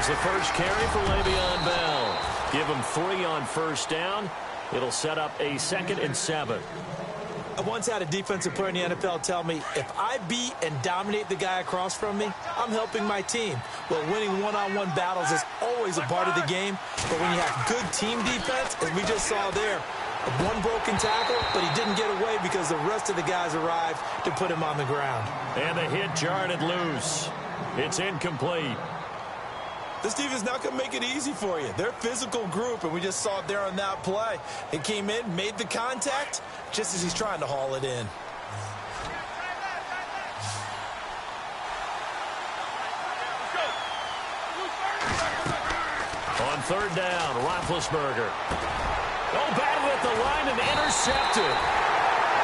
Here's the first carry for Le'Veon Bell. Give him 3 on first down. It'll set up a 2nd and 7. I once had a defensive player in the NFL tell me, if I beat and dominate the guy across from me, I'm helping my team. Well, winning one-on-one battles is always a part of the game, but when you have good team defense, as we just saw there, one broken tackle, but he didn't get away because the rest of the guys arrived to put him on the ground. And the hit jarred it loose. It's incomplete. This defense not going to make it easy for you. They're a physical group, and we just saw it there on that play. It came in, made the contact, just as he's trying to haul it in. On 3rd down, Roethlisberger. Oh, battled at the line and intercepted.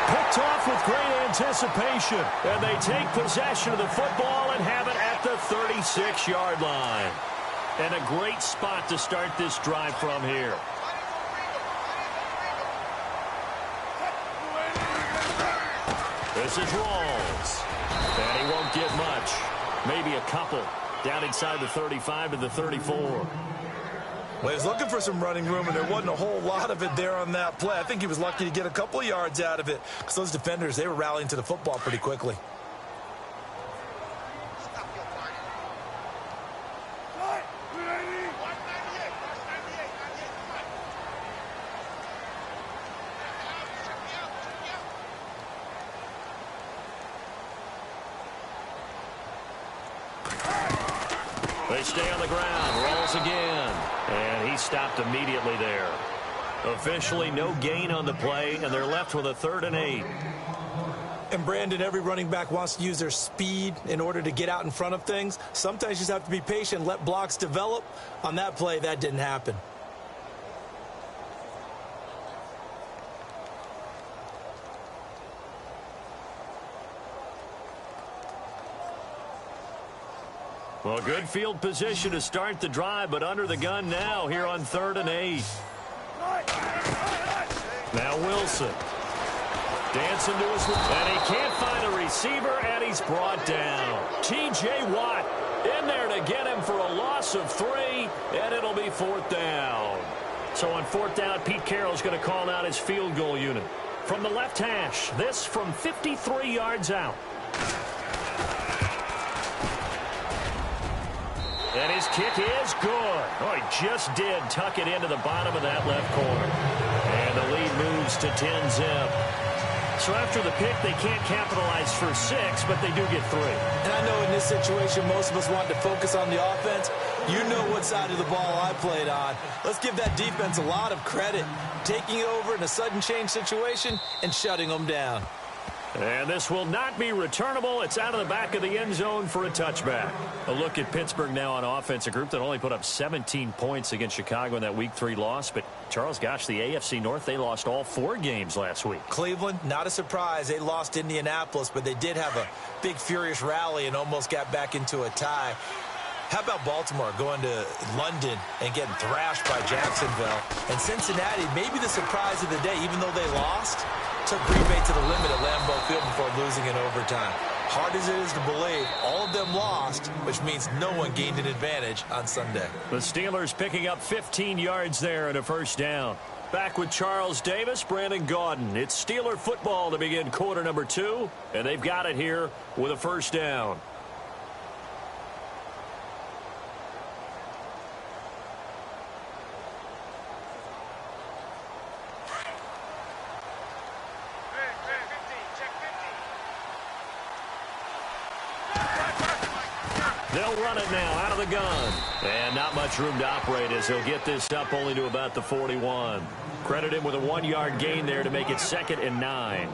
Picked off with great anticipation. And they take possession of the football and have it at the 36-yard line. And a great spot to start this drive from here. This is Rawls. And he won't get much. Maybe a couple. Down inside the 35 to the 34. Well, he was looking for some running room, and there wasn't a whole lot of it there on that play. I think he was lucky to get a couple of yards out of it because those defenders, they were rallying to the football pretty quickly. They stay on the ground. Rolls again. And he stopped immediately there. Officially no gain on the play, and they're left with a 3rd and 8. And, Brandon, every running back wants to use their speed in order to get out in front of things. Sometimes you just have to be patient, let blocks develop. On that play, that didn't happen. Well, good field position to start the drive, but under the gun now here on 3rd and 8. Now Wilson. Dancing to his left. And he can't find a receiver, and he's brought down. T.J. Watt in there to get him for a loss of 3, and it'll be 4th down. So on 4th down, Pete Carroll's going to call out his field goal unit. From the left hash, this from 53 yards out. And his kick is good. Oh, he just did tuck it into the bottom of that left corner. And the lead moves to 10-zip. So after the pick, they can't capitalize for 6, but they do get 3. And I know in this situation, most of us want to focus on the offense. You know what side of the ball I played on. Let's give that defense a lot of credit. Taking it over in a sudden change situation and shutting them down. And this will not be returnable. It's out of the back of the end zone for a touchback. A look at Pittsburgh now on offense, a group that only put up 17 points against Chicago in that Week 3 loss. But, Charles, gosh, the AFC North, they lost all 4 games last week. Cleveland, not a surprise. They lost Indianapolis, but they did have a big, furious rally and almost got back into a tie. How about Baltimore going to London and getting thrashed by Jacksonville? And Cincinnati, maybe the surprise of the day, even though they lost, took Green Bay to the limit at Lambeau Field before losing in overtime. Hard as it is to believe, all of them lost, which means no one gained an advantage on Sunday. The Steelers picking up 15 yards there and a 1st down. Back with Charles Davis, Brandon Gaudin. It's Steeler football to begin quarter number 2, and they've got it here with a 1st down. They'll run it now out of the gun. And not much room to operate as he'll get this up only to about the 41. Credit him with a 1-yard gain there to make it 2nd and 9.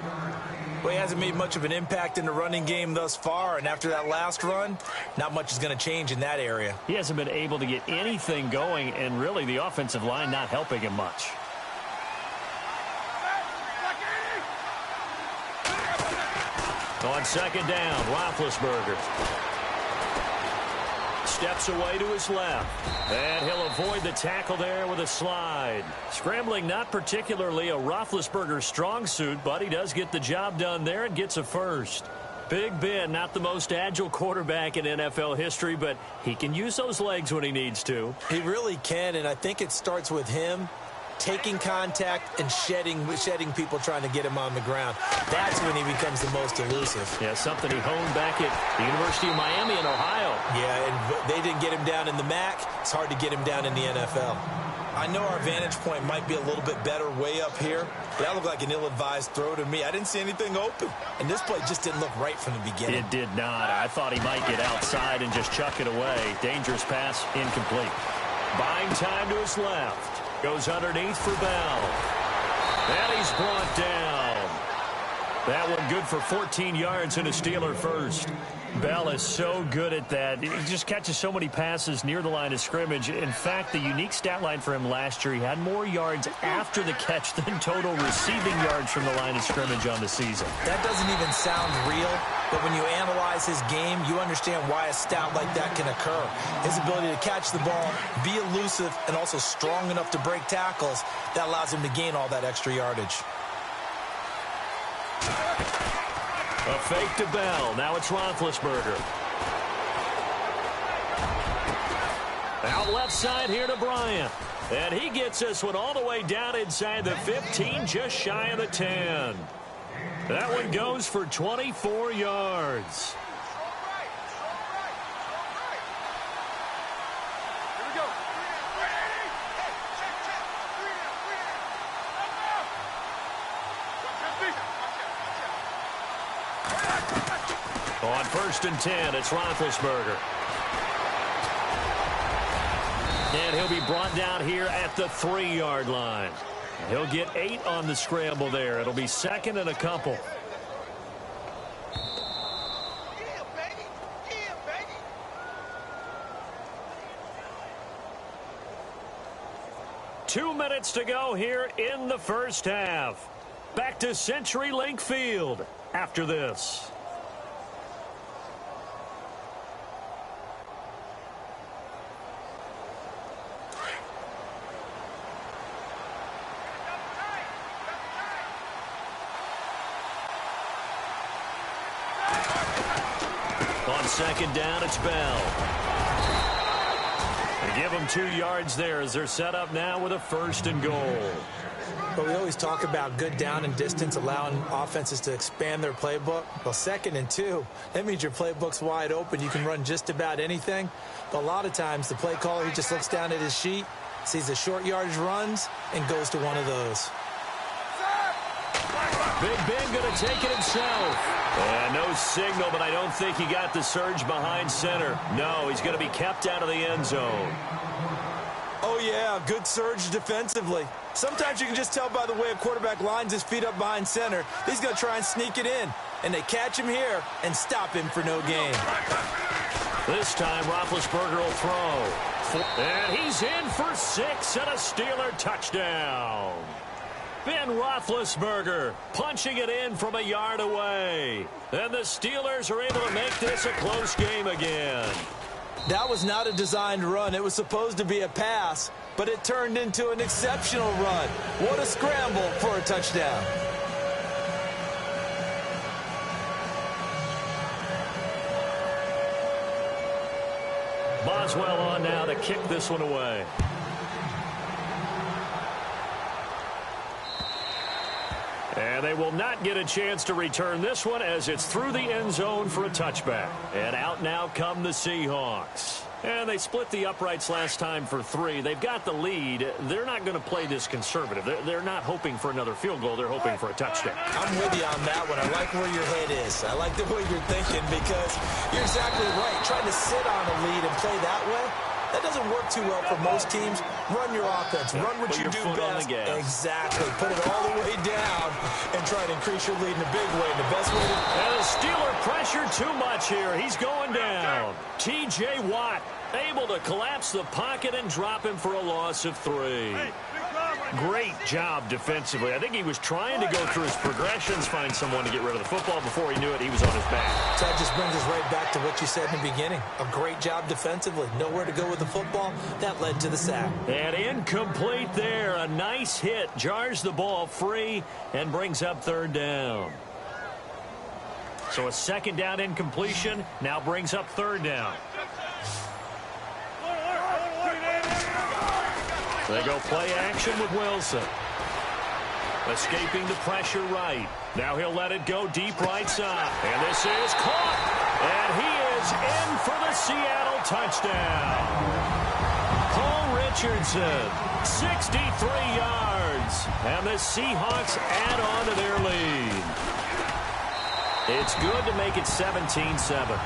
Well, he hasn't made much of an impact in the running game thus far, and after that last run, not much is going to change in that area. He hasn't been able to get anything going, and really the offensive line not helping him much. On 2nd down, Roethlisberger. Steps away to his left. And he'll avoid the tackle there with a slide. Scrambling not particularly a Roethlisberger strong suit, but he does get the job done there and gets a 1st. Big Ben, not the most agile quarterback in NFL history, but he can use those legs when he needs to. He really can, and I think it starts with him taking contact and shedding people trying to get him on the ground. That's when he becomes the most elusive. Yeah, something he honed back at the University of Miami in Ohio. Yeah, and they didn't get him down in the MAC. It's hard to get him down in the NFL. I know our vantage point might be a little bit better way up here, but that looked like an ill-advised throw to me. I didn't see anything open, and this play just didn't look right from the beginning. It did not. I thought he might get outside and just chuck it away. Dangerous pass, incomplete. Buying time to his left. Goes underneath for Bell. And he's brought down. That one good for 14 yards and a Steeler first. Bell is so good at that. He just catches so many passes near the line of scrimmage. In fact, the unique stat line for him last year, he had more yards after the catch than total receiving yards from the line of scrimmage on the season. That doesn't even sound real, but when you analyze his game, you understand why a stat like that can occur. His ability to catch the ball, be elusive, and also strong enough to break tackles, that allows him to gain all that extra yardage. A fake to Bell. Now it's Roethlisberger. Out left side here to Bryant. And he gets this one all the way down inside the 15, just shy of the 10. That one goes for 24 yards. On 1st and 10, it's Roethlisberger. And he'll be brought down here at the 3-yard line. He'll get 8 on the scramble there. It'll be 2nd and a couple. Two minutes to go here in the first half. Back to CenturyLink Field after this. On 2nd down, it's Bell. They give them 2 yards there as they're set up now with a 1st and goal. But we always talk about good down and distance, allowing offenses to expand their playbook. Well, 2nd and 2, that means your playbook's wide open. You can run just about anything. But a lot of times, the play caller, he just looks down at his sheet, sees the short yardage runs, and goes to one of those. Big Ben going to take it himself. And no signal, but I don't think he got the surge behind center. No, he's going to be kept out of the end zone. Oh, yeah, good surge defensively. Sometimes you can just tell by the way a quarterback lines his feet up behind center. He's going to try and sneak it in. And they catch him here and stop him for no gain. This time, Roethlisberger will throw. And he's in for 6 and a Steeler touchdown. Ben Roethlisberger punching it in from a yard away. And the Steelers are able to make this a close game again. That was not a designed run. It was supposed to be a pass, but it turned into an exceptional run. What a scramble for a touchdown. Boswell on now to kick this one away. And they will not get a chance to return this one as it's through the end zone for a touchback. And out now come the Seahawks. And they split the uprights last time for 3. They've got the lead. They're not going to play this conservative. They're not hoping for another field goal. They're hoping for a touchdown. I'm with you on that one. I like where your head is. I like the way you're thinking because you're exactly right. Trying to sit on a lead and play that way, that doesn't work too well for most teams. Run your offense. Run what you do best. Exactly. Put it all the way down and try to increase your lead in a big way. The best way to... And the Steeler pressure too much here. He's going down. T.J. Watt able to collapse the pocket and drop him for a loss of 3. Great job defensively. I think he was trying to go through his progressions, find someone to get rid of the football. Before he knew it, he was on his back. So that just brings us right back to what you said in the beginning. A great job defensively. Nowhere to go with the football. That led to the sack. And incomplete there. A nice hit. Jars the ball free and brings up 3rd down. So a second down incompletion now brings up third down. They go play action with Wilson. Escaping the pressure right. Now he'll let it go deep right side. And this is caught. And he is in for the Seattle touchdown. Paul Richardson, 63 yards. And the Seahawks add on to their lead. It's good to make it 17-7.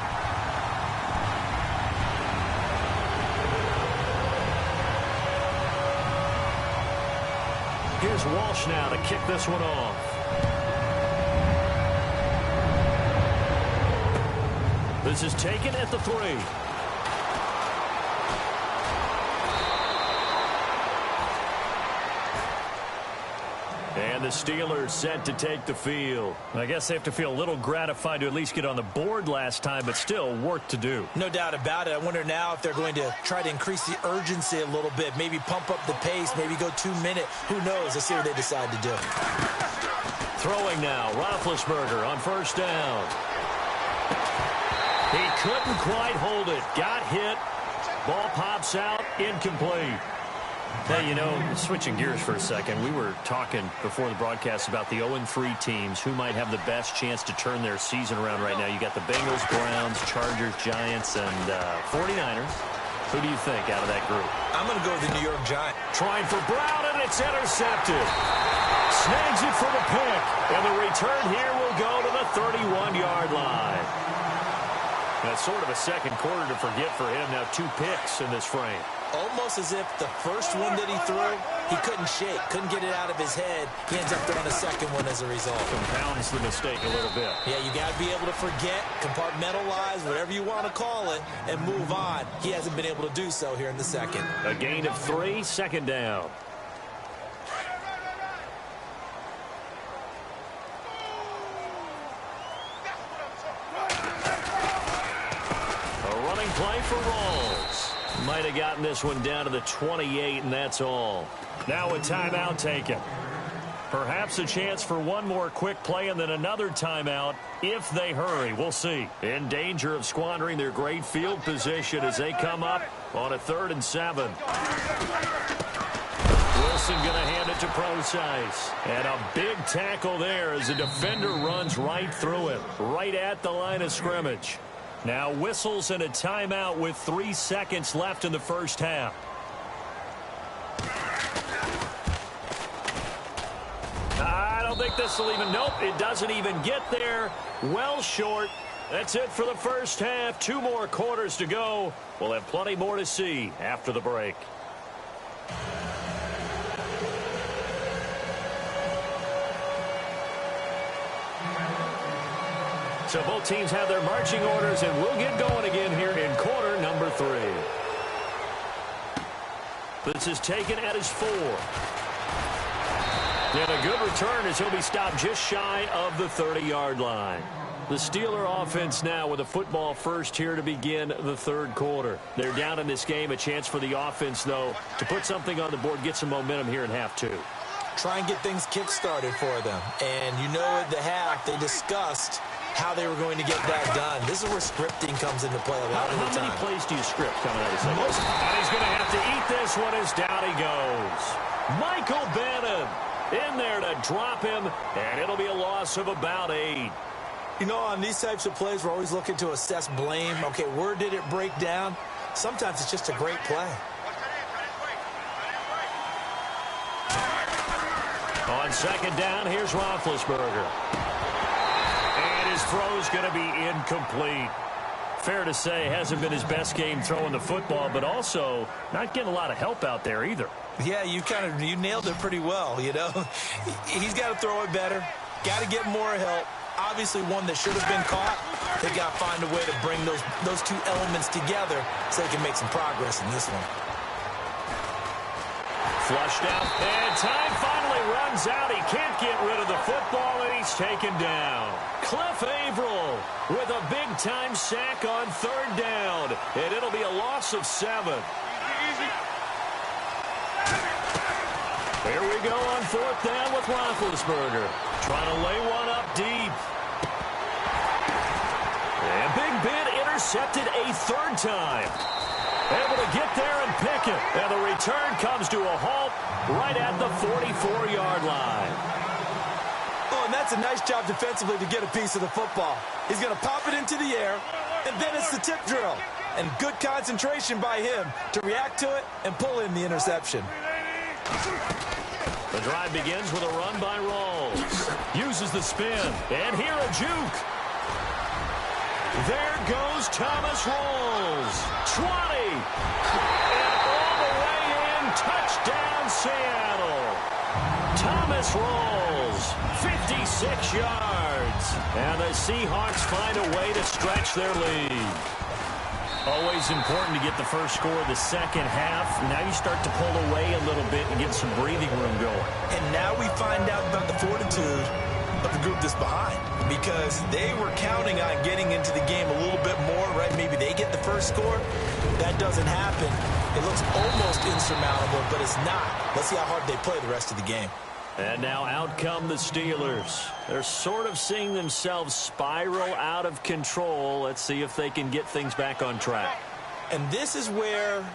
Here's Walsh now to kick this one off. This is taken at the 3. And the Steelers set to take the field. I guess they have to feel a little gratified to at least get on the board last time, but still work to do. No doubt about it. I wonder now if they're going to try to increase the urgency a little bit, maybe pump up the pace, maybe go 2 minute. Who knows? Let's see what they decide to do. Throwing now, Roethlisberger on first down. He couldn't quite hold it. Got hit. Ball pops out. Incomplete. Hey, you know, switching gears for a second, we were talking before the broadcast about the 0-3 teams who might have the best chance to turn their season around right now. You got the Bengals, Browns, Chargers, Giants, and 49ers. Who do you think out of that group? I'm going to go with the New York Giants. Trying for Brown, and it's intercepted. Snags it for the pick, and the return here will go to the 31-yard line. That's sort of a second quarter to forget for him. Now 2 picks in this frame. Almost as if the first one that he threw, he couldn't shake, couldn't get it out of his head. He ends up throwing a second one as a result. Compounds the mistake a little bit. Yeah, you got to be able to forget, compartmentalize, whatever you want to call it, and move on. He hasn't been able to do so here in the second. A gain of 3, second down. A running play for Rawls. Might have gotten this one down to the 28, and that's all. Now a timeout taken. Perhaps a chance for one more quick play and then another timeout if they hurry. We'll see. In danger of squandering their great field position as they come up on a 3rd and 7. Wilson going to hand it to Procise. And a big tackle there as the defender runs right through it, right at the line of scrimmage. Now whistles and a timeout with 3 seconds left in the first half. I don't think this will even, nope, it doesn't even get there. Well short. That's it for the first half. 2 more quarters to go. We'll have plenty more to see after the break. So both teams have their marching orders, and we'll get going again here in quarter number 3. This is taken at his 4. And a good return as he'll be stopped just shy of the 30-yard line. The Steeler offense now with a football first here to begin the 3rd quarter. They're down in this game. A chance for the offense, though, to put something on the board, get some momentum here in half 2. Try and get things kick-started for them. And you know at the half they discussed how they were going to get that done. This is where scripting comes into play a lot of the time. How many plays do you script coming out of second? And he's going to have to eat this one as down he goes. Michael Bannon in there to drop him, and it'll be a loss of about 8. You know, on these types of plays, we're always looking to assess blame. Okay, where did it break down? Sometimes it's just a great play. On second down, here's Roethlisberger. And his throw's going to be incomplete. Fair to say, hasn't been his best game throwing the football, but also not getting a lot of help out there either. Yeah, you nailed it pretty well, you know. He's got to throw it better. Got to get more help. Obviously one that should have been caught. They got to find a way to bring those 2 elements together so they can make some progress in this one. Flushed out, and time finally runs out. He can't get rid of the football, and he's taken down. Cliff Averill with a big-time sack on 3rd down, and it'll be a loss of 7. Here we go on 4th down with Roethlisberger. Trying to lay one up deep. intercepted a third time. Able to get there and pick it. And the return comes to a halt right at the 44-yard line. Oh, and that's a nice job defensively to get a piece of the football. He's going to pop it into the air, and then it's the tip drill. And good concentration by him to react to it and pull in the interception. The drive begins with a run by Rawls. Uses the spin. And here a juke. There goes Thomas Rawls. 20. And all the way in. Touchdown, Seattle. Thomas Rawls. 56 yards. And the Seahawks find a way to stretch their lead. Always important to get the first score of the second half. Now you start to pull away a little bit and get some breathing room going. And now we find out about the fortitude of the group that's behind, because they were counting on getting into the game a little bit more, right? Maybe they get the first score. That doesn't happen. It looks almost insurmountable, but it's not. Let's see how hard they play the rest of the game. And now out come the Steelers. They're sort of seeing themselves spiral out of control. Let's see if they can get things back on track. And this is where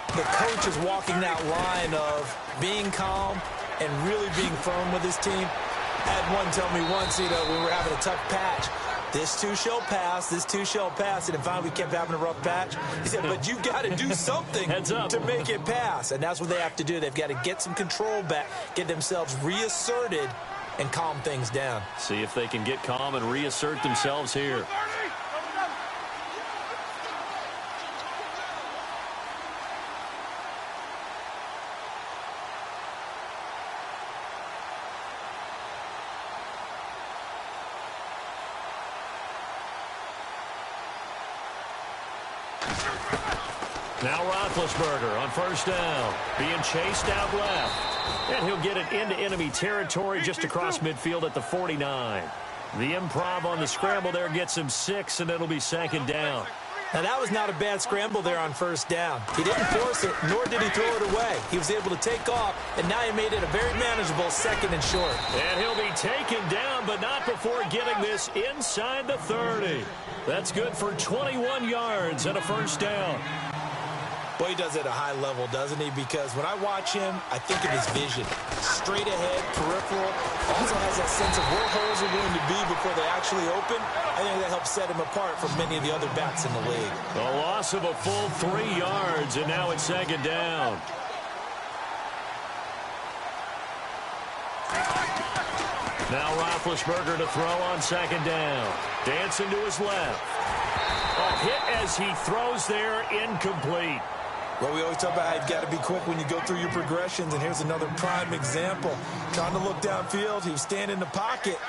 the coach is walking that line of being calm and really being firm with his team. I had one tell me once, we were having a tough patch. This too shall pass, this too shall pass. And finally we kept having a rough patch. He said, but you've got to do something to make it pass. And that's what they have to do. They've got to get some control back, get themselves reasserted, and calm things down. See if they can get calm and reassert themselves here. Now Roethlisberger on first down, being chased out left. And he'll get it into enemy territory just across midfield at the 49. The improv on the scramble there gets him 6, and it'll be second down. Now, that was not a bad scramble there on first down. He didn't force it, nor did he throw it away. He was able to take off, and now he made it a very manageable second and short. And he'll be taken down, but not before getting this inside the 30. That's good for 21 yards and a first down. Boy, he does it at a high level, doesn't he? Because when I watch him, I think of his vision. Straight ahead, peripheral. Also has that sense of where holes are going to be before they actually open. I think that helps set him apart from many of the other backs in the league. A loss of a full 3 yards, and now it's second down. Now Roethlisberger to throw on second down. Dancing to his left. A hit as he throws there, incomplete. Well, we always talk about how you've got to be quick when you go through your progressions, and here's another prime example. Trying to look downfield, he was standing in the pocket,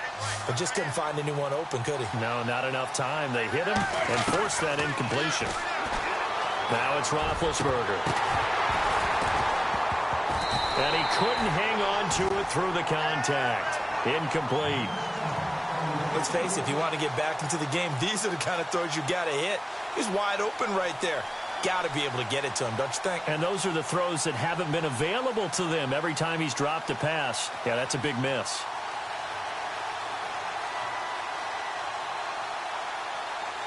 but just couldn't find anyone open, could he? No, not enough time. They hit him and forced that incompletion. Now it's Roethlisberger. And he couldn't hang on to it through the contact. Incomplete. Let's face it, if you want to get back into the game, these are the kind of throws you got to hit. He's wide open right there. Got to be able to get it to him, don't you think? And those are the throws that haven't been available to them every time he's dropped a pass. Yeah, that's a big miss.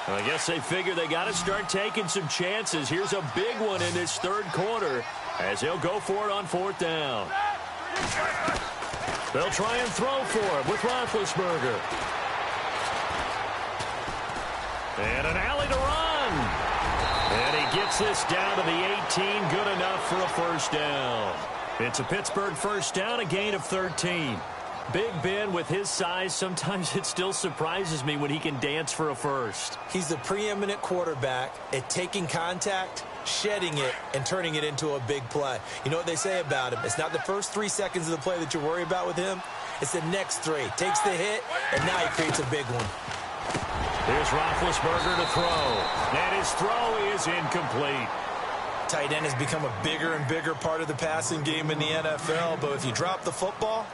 Well, I guess they figure they got to start taking some chances. Here's a big one in this third quarter as he'll go for it on fourth down. They'll try and throw for him with Roethlisberger. And an alley to run. And he gets this down to the 18, good enough for a first down. It's a Pittsburgh first down, a gain of 13. Big Ben, with his size, sometimes it still surprises me when he can dance for a first. He's the preeminent quarterback at taking contact, shedding it, and turning it into a big play. You know what they say about him? It's not the first 3 seconds of the play that you worry about with him. It's the next 3. Takes the hit, and now he creates a big one. Here's Roethlisberger to throw. And his throw is incomplete. Tight end has become a bigger and bigger part of the passing game in the NFL, but if you drop the football,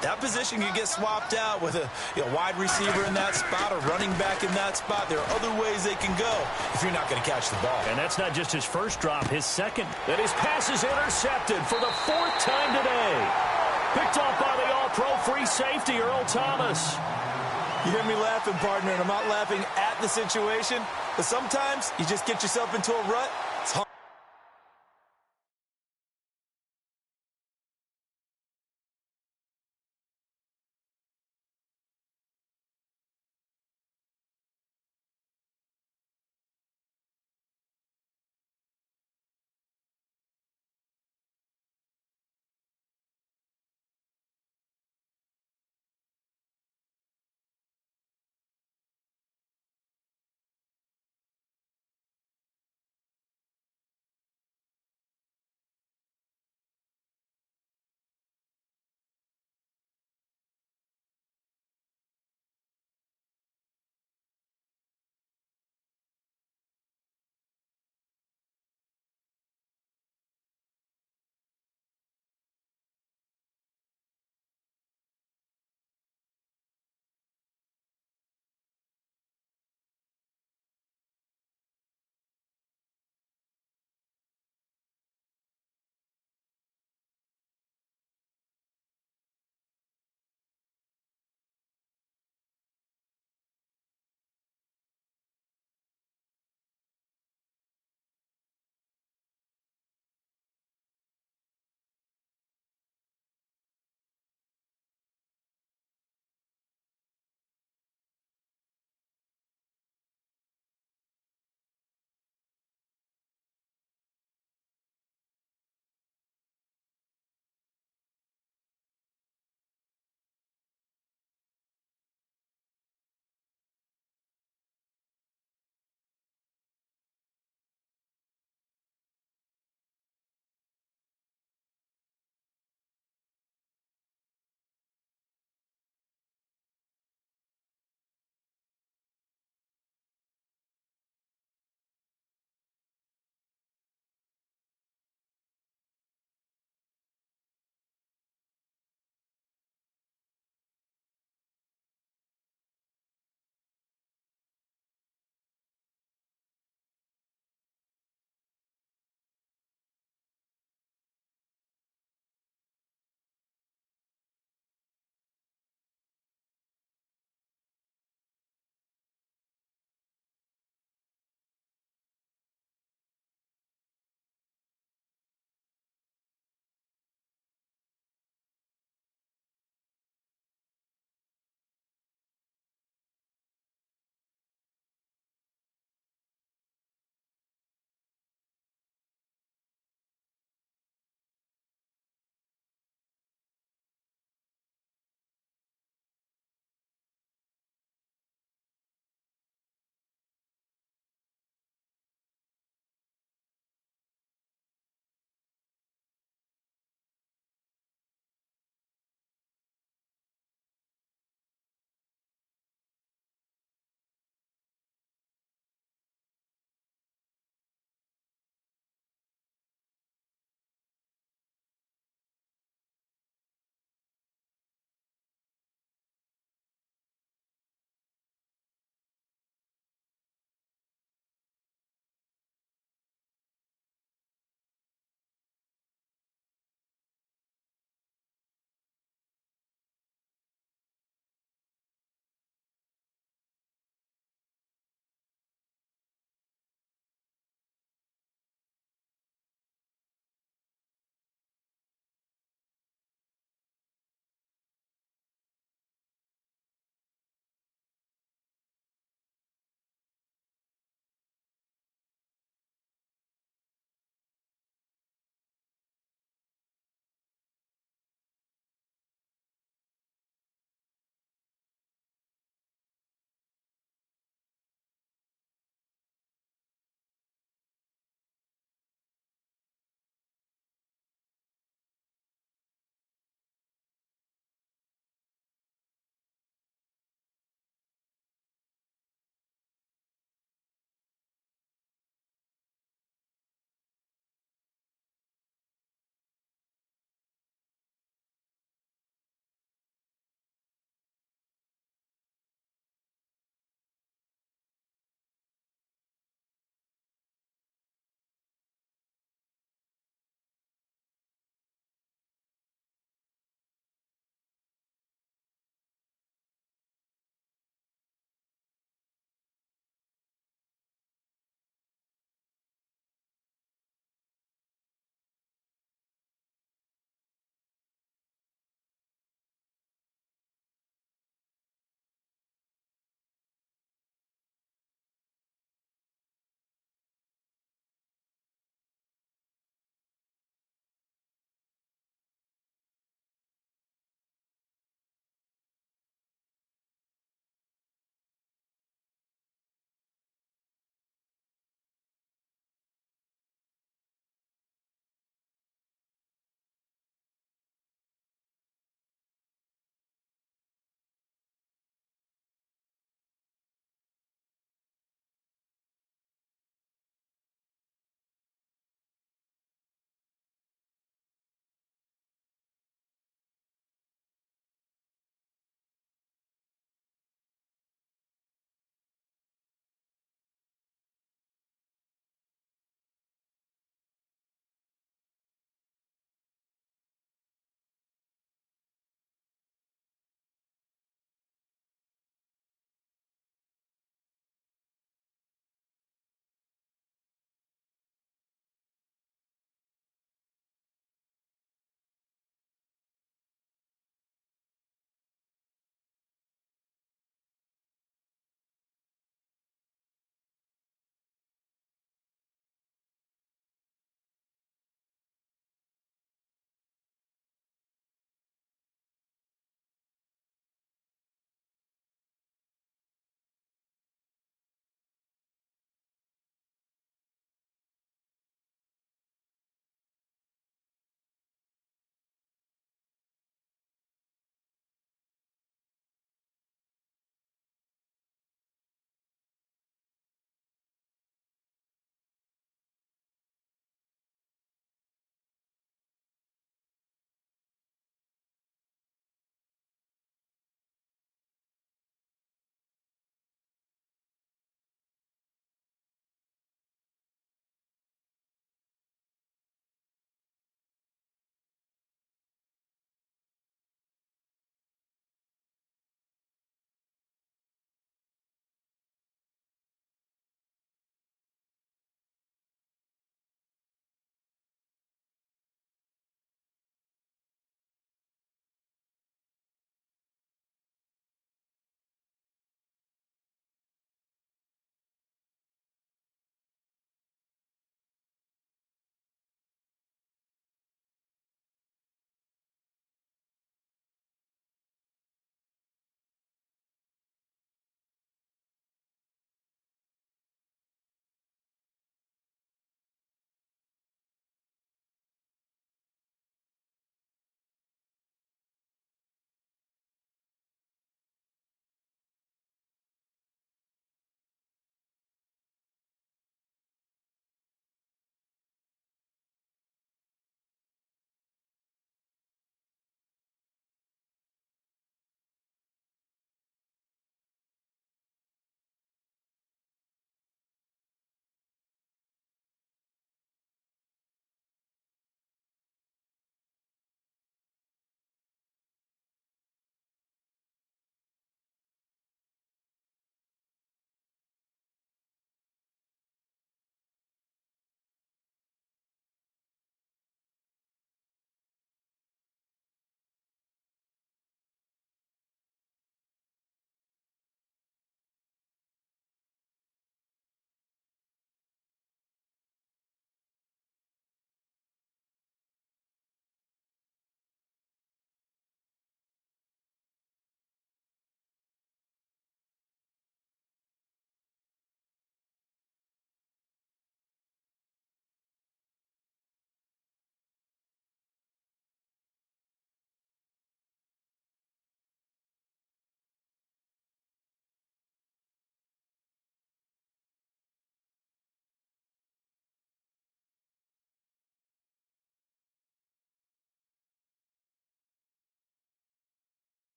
that position can get swapped out with a wide receiver in that spot, a running back in that spot. There are other ways they can go if you're not going to catch the ball. And that's not just his first drop, his second. And his pass is intercepted for the 4th time today. Picked off by the all-pro free safety, Earl Thomas. You hear me laughing, partner, and I'm not laughing at the situation, but sometimes you just get yourself into a rut